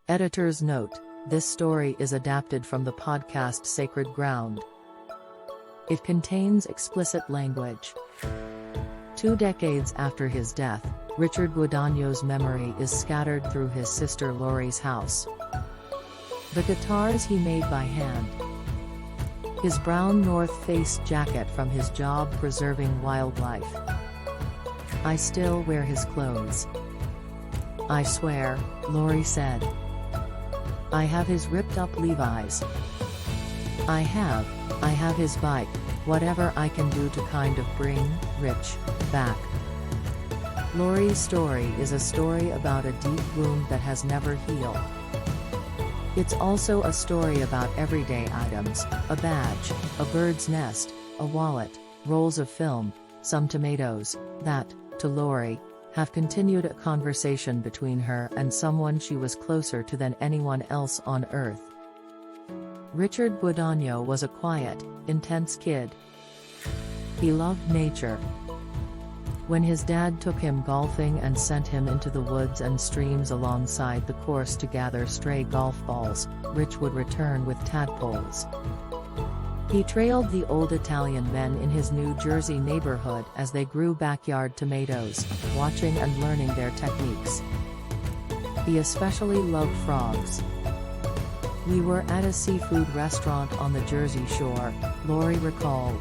Editor's note: this story is adapted from the podcast Sacred Ground. It contains explicit language. 2 decades after his death, Richard Guadagno's memory is scattered through his sister Lori's house. The guitars he made by hand. His brown North Face jacket from his job preserving wildlife. I still wear his clothes. I swear, Lori said. I have his ripped up Levis. I have his bike, whatever I can do to kind of bring Rich back. Lori's story is a story about a deep wound that has never healed. It's also a story about everyday items, a badge, a bird's nest, a wallet, rolls of film, some tomatoes, that, to Lori, have continued a conversation between her and someone she was closer to than anyone else on earth. Richard Guadagno was a quiet, intense kid. He loved nature. When his dad took him golfing and sent him into the woods and streams alongside the course to gather stray golf balls, Rich would return with tadpoles. He trailed the old Italian men in his New Jersey neighborhood as they grew backyard tomatoes, watching and learning their techniques. He especially loved frogs. We were at a seafood restaurant on the Jersey Shore, Lori recalled.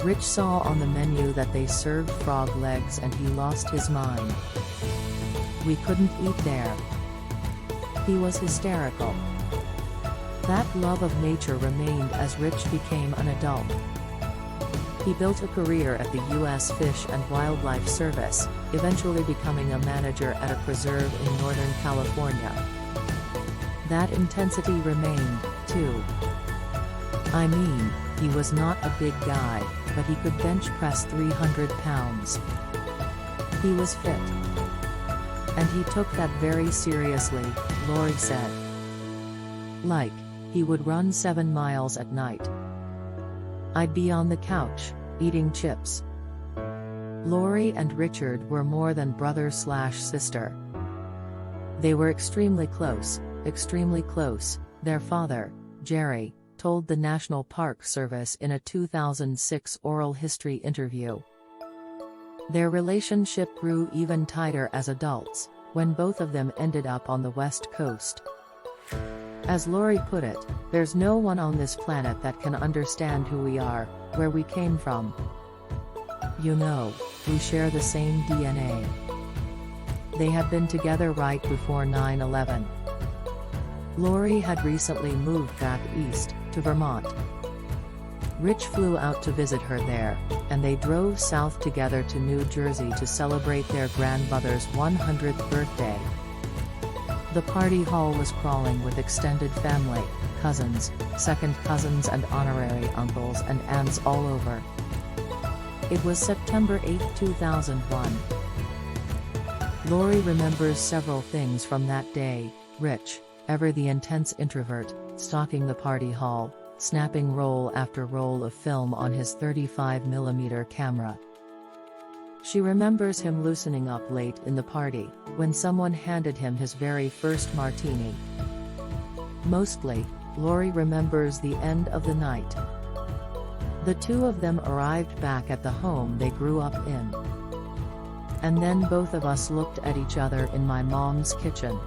Rich saw on the menu that they served frog legs and he lost his mind. We couldn't eat there. He was hysterical. That love of nature remained as Rich became an adult. He built a career at the U.S. Fish and Wildlife Service, eventually becoming a manager at a preserve in Northern California. That intensity remained, too. I mean, he was not a big guy, but he could bench press 300 pounds. He was fit. And he took that very seriously, Lori said. Like, he would run 7 miles at night. I'd be on the couch, eating chips. Lori and Richard were more than brother/sister. They were extremely close, their father, Jerry, told the National Park Service in a 2006 oral history interview. Their relationship grew even tighter as adults, when both of them ended up on the West Coast. As Lori put it, there's no one on this planet that can understand who we are, where we came from. You know, we share the same DNA. They had been together right before 9/11. Lori had recently moved back east, to Vermont. Rich flew out to visit her there, and they drove south together to New Jersey to celebrate their grandmother's 100th birthday. The party hall was crawling with extended family, cousins, second cousins and honorary uncles and aunts all over. It was September 8, 2001. Lori remembers several things from that day: Rich, ever the intense introvert, stalking the party hall, snapping roll after roll of film on his 35mm camera. She remembers him loosening up late in the party, when someone handed him his very first martini. Mostly, Lori remembers the end of the night. The two of them arrived back at the home they grew up in. And then both of us looked at each other in my mom's kitchen.